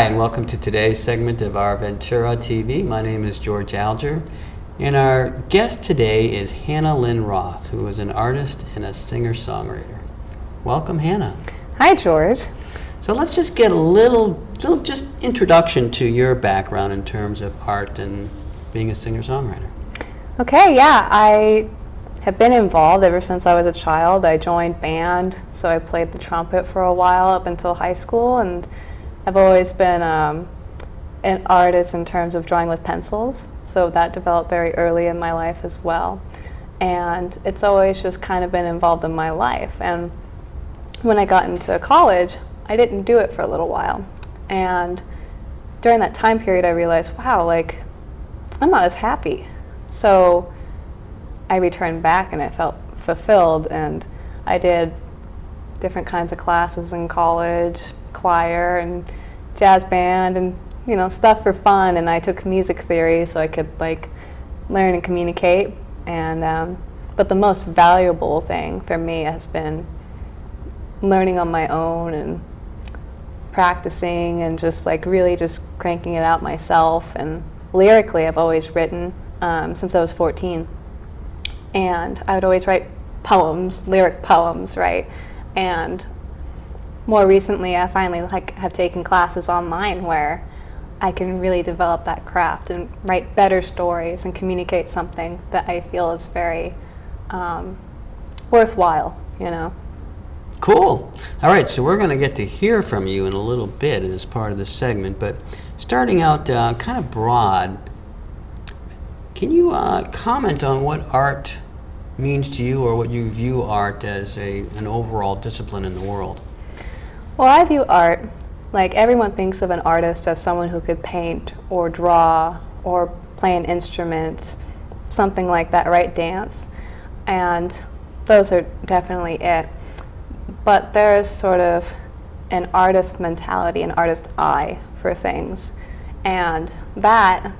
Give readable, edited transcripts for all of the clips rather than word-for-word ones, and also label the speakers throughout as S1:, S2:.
S1: Hi, and welcome to today's segment of Our Ventura TV. My name is George Alger, and our guest today is Hanna Lynn Roth, who is an artist and a singer-songwriter. Welcome, Hanna.
S2: Hi, George.
S1: So let's just get a little just introduction to your background in terms of art and being a singer-songwriter.
S2: Okay, yeah, I have been involved ever since I was a child. I joined band, so I played the trumpet for a while up until high school, and I've always been an artist in terms of drawing with pencils, so that developed very early in my life as well. And it's always just kind of been involved in my life. And when I got into college, I didn't do it for a little while. And during that time period, I realized, wow, like, I'm not as happy. So I returned back and I felt fulfilled, and I did different kinds of classes in college, choir and jazz band and stuff for fun, and I took music theory so I could learn and communicate, and but the most valuable thing for me has been learning on my own and practicing and just really just cranking it out myself. And lyrically, I've always written since I was 14, and I would always write poems, lyric poems, right? And more recently, I finally have taken classes online where I can really develop that craft and write better stories and communicate something that I feel is very worthwhile,
S1: Cool. All right, so we're going to get to hear from you in a little bit as part of this segment, but starting out kind of broad, can you comment on what art means to you, or what you view art as an overall discipline in the world?
S2: Well, I view art, like everyone thinks of an artist as someone who could paint or draw or play an instrument, something like that, right? Dance. And those are definitely it. But there's sort of an artist mentality, an artist eye for things. And that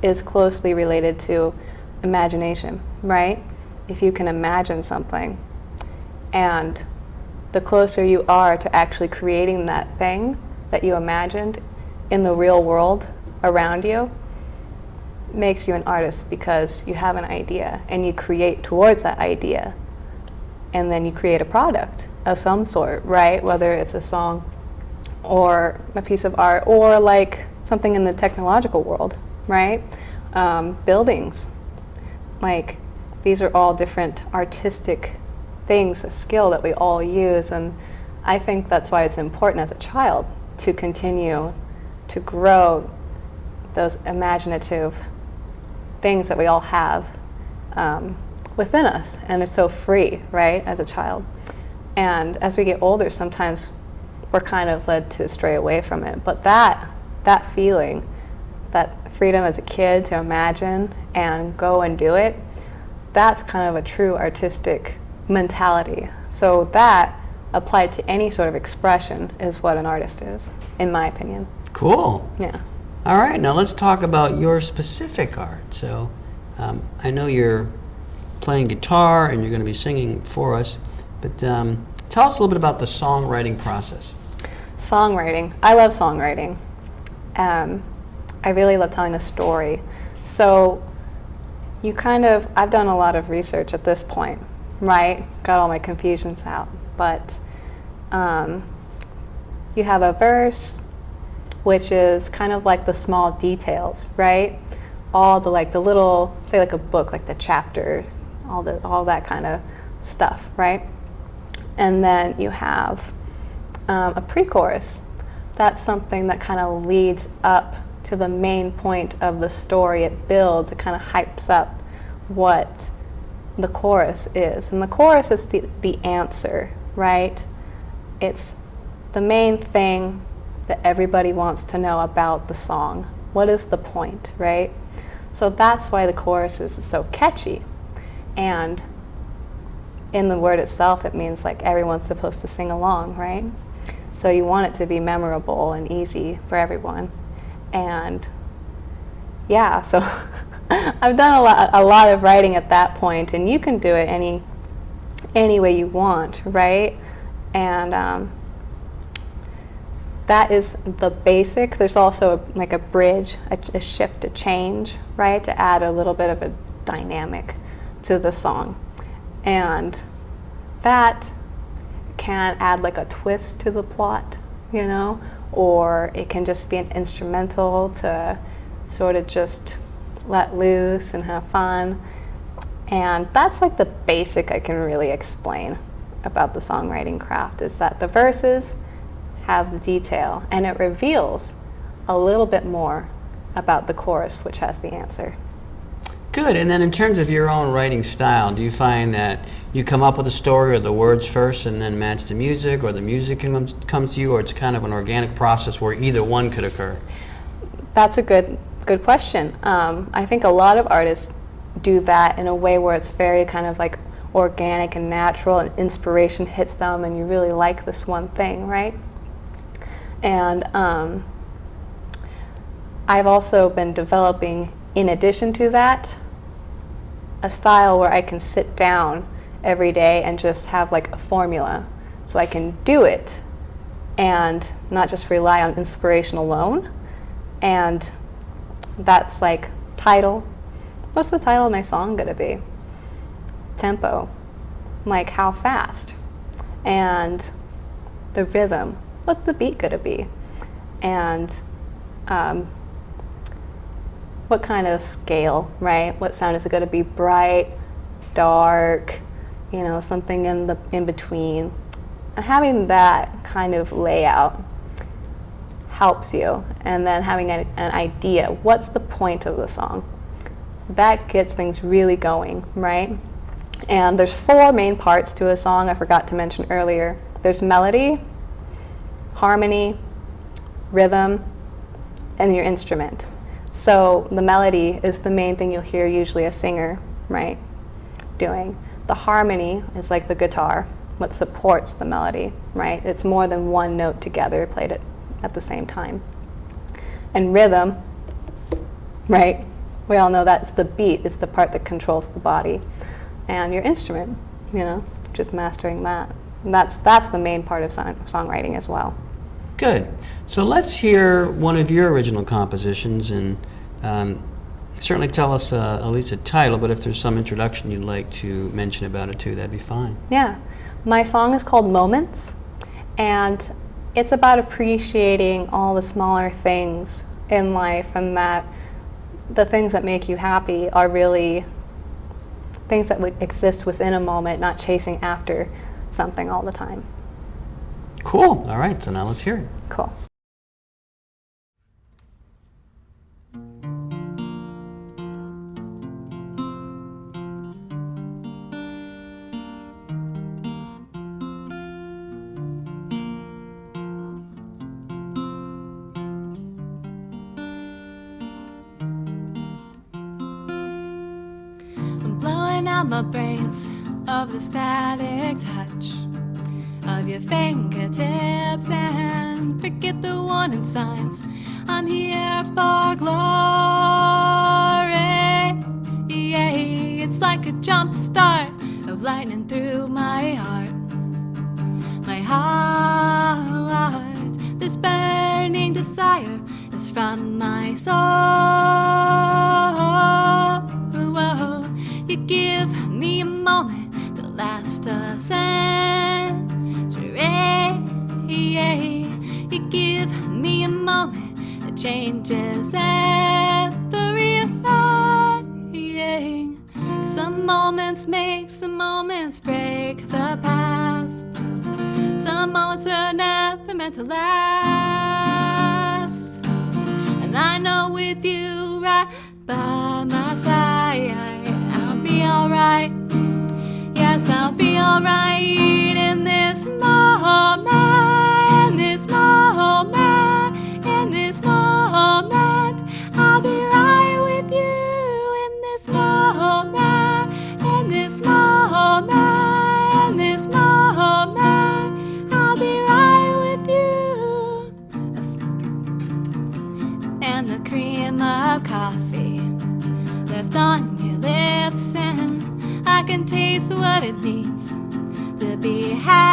S2: is closely related to imagination, right? If you can imagine something, and the closer you are to actually creating that thing that you imagined in the real world around you, makes you an artist, because you have an idea and you create towards that idea, and then you create a product of some sort, right? Whether it's a song or a piece of art or something in the technological world, right? Buildings, these are all different artistic things, a skill that we all use, and I think that's why it's important as a child to continue to grow those imaginative things that we all have within us, and it's so free, right, as a child. And as we get older, sometimes we're kind of led to stray away from it, but that feeling, that freedom as a kid to imagine and go and do it, that's kind of a true artistic mentality. So that, applied to any sort of expression, is what an artist is, in my opinion.
S1: Cool.
S2: Yeah.
S1: All right, now let's talk about your specific art. So I know you're playing guitar and you're going to be singing for us, but tell us a little bit about the songwriting process.
S2: Songwriting. I love songwriting. I really love telling a story. So I've done a lot of research at this point, right? Got all my confusions out. But you have a verse, which is kind of like the small details, right? All the the little, say a book, the chapter, all that kind of stuff, right? And then you have a pre-chorus. That's something that kind of leads up to the main point of the story. It builds, it kind of hypes up what the chorus is. And the chorus is the answer, right? It's the main thing that everybody wants to know about the song. What is the point, right? So that's why the chorus is so catchy. And in the word itself, it means everyone's supposed to sing along, right? So you want it to be memorable and easy for everyone. And yeah, so I've done a lot of writing at that point, and you can do it any way you want, right? And that is the basic. There's also like a bridge, a shift, a change, right, to add a little bit of a dynamic to the song. And that can add like a twist to the plot, you know, or it can just be an instrumental to sort of just let loose and have fun. And that's like the basic I can really explain about the songwriting craft, is that the verses have the detail and it reveals a little bit more about the chorus, which has the answer.
S1: Good. And then in terms of your own writing style, do you find that you come up with a story or the words first and then match the music, or the music comes to you, or it's kind of an organic process where either one could occur?
S2: That's a good question. I think a lot of artists do that in a way where it's very kind of like organic and natural, and inspiration hits them and you really like this one thing, right? And I've also been developing, in addition to that, a style where I can sit down every day and just have like a formula, so I can do it and not just rely on inspiration alone. And that's like title. What's the title of my song gonna be? Tempo, like how fast, and the rhythm. What's the beat gonna be? And what kind of scale, right? What sound is it gonna be? Bright, dark, you know, something in between. And having that kind of layout helps you. And then having an idea, what's the point of the song? That gets things really going, right? And there's 4 main parts to a song I forgot to mention earlier. There's melody, harmony, rhythm, and your instrument. So the melody is the main thing you'll hear usually a singer, right, doing. The harmony is like the guitar, what supports the melody, right? It's more than one note together played at the same time. And rhythm, right? We all know that's the beat, it's the part that controls the body. And your instrument, you know, just mastering that. And that's the main part of songwriting as well.
S1: Good. So let's hear one of your original compositions, and certainly tell us at least a title, but if there's some introduction you'd like to mention about it too, that'd be fine.
S2: Yeah. My song is called Moments, and it's about appreciating all the smaller things in life, and that the things that make you happy are really things that would exist within a moment, not chasing after something all the time.
S1: Cool. All right, so now let's hear it.
S2: Cool.
S3: I'm blowing out my brains of the static touch of your fingertips, and forget the warning signs. I'm here for glory. Yeah, it's like a jump start of lightning through my heart. My heart, this burning desire is from my soul. You give me a moment to last a century. You give me a moment that changes everything. Some moments make, some moments break the past. Some moments were never meant to last. And I know with you right by my side, I'll be alright. Yes, I'll be alright in this moment, in this moment, in this moment. I'll be right with you in this moment, in this moment, in this moment. I'll be right with you. And the cream of coffee left on your lips, and I can taste what it means to be happy.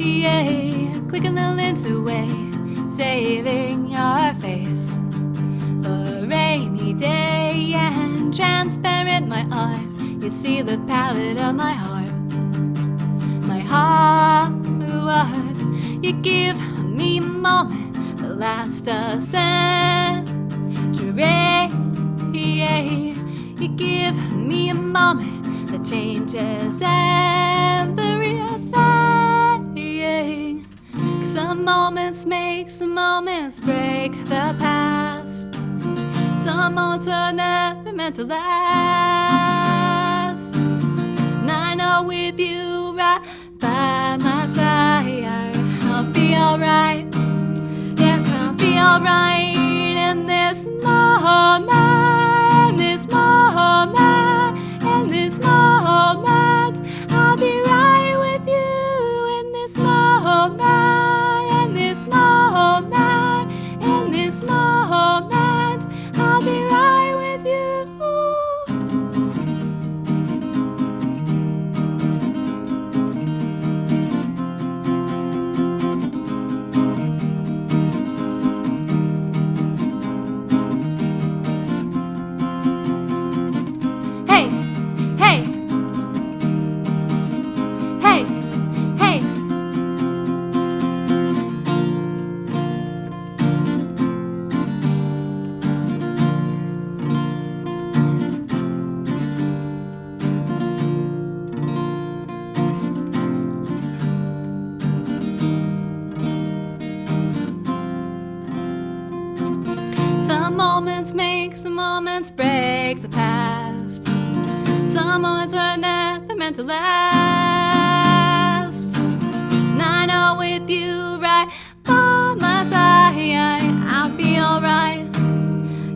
S3: Yeah, quick a little into way, saving your face for a rainy day and transparent my art. You see the palette of my heart, my heart. You give me a moment that lasts a century. You give me a moment that changes everything. 'Cause some moments make, some moments break the past. Some moments were never meant to last. And I know with you right by my side, I'll be alright. Yes, I'll be alright in this moment, this moment, in this moment. I'll be right with you in this moment, in this moment, in this moment. I'll be right with you. Hey, hey, hey, hey. Some moments make, some moments break the past. Some moments were never meant to last. And I know with you right by my side, I'll be alright.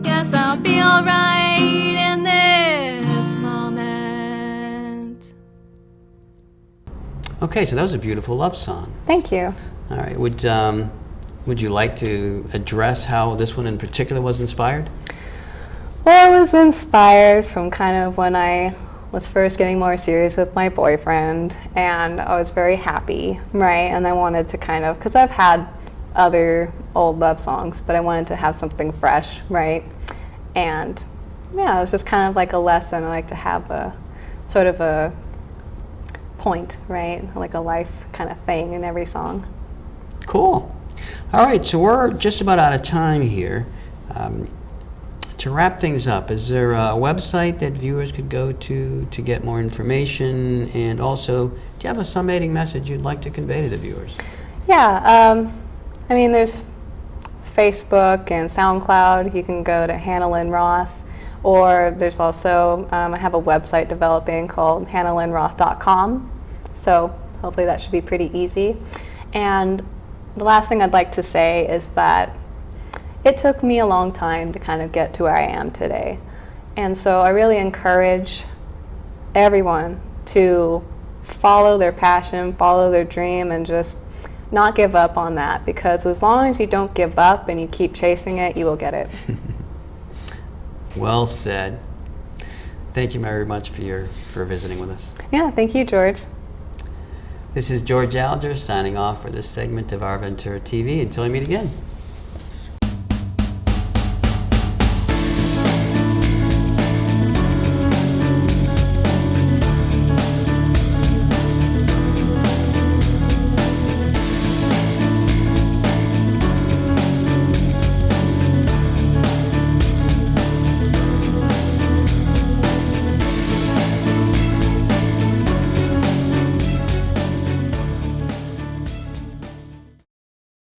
S3: Yes, I'll be alright in this moment.
S1: Okay, so that was a beautiful love song.
S2: Thank you.
S1: All right, would you like to address how this one in particular was inspired?
S2: Well, I was inspired from kind of when I was first getting more serious with my boyfriend, and I was very happy, right? And I wanted to kind of, because I've had other old love songs, but I wanted to have something fresh, right? And yeah, it was just kind of like a lesson. I like to have a sort of a point, right? Like a life kind of thing in every song.
S1: Cool. All right, so we're just about out of time here. To wrap things up, is there a website that viewers could go to get more information? And also, do you have a summating message you'd like to convey to the viewers?
S2: Yeah, I mean, there's Facebook and SoundCloud. You can go to Hanna Lynn Roth, or there's also, I have a website developing called HannaLynnRoth.com. So hopefully that should be pretty easy. And the last thing I'd like to say is that it took me a long time to kind of get to where I am today. And so I really encourage everyone to follow their passion, follow their dream, and just not give up on that, because as long as you don't give up and you keep chasing it, you will get it.
S1: Well said. Thank you very much for visiting with us.
S2: Yeah, thank you, George.
S1: This is George Alger signing off for this segment of Our Ventura TV. Until we meet again.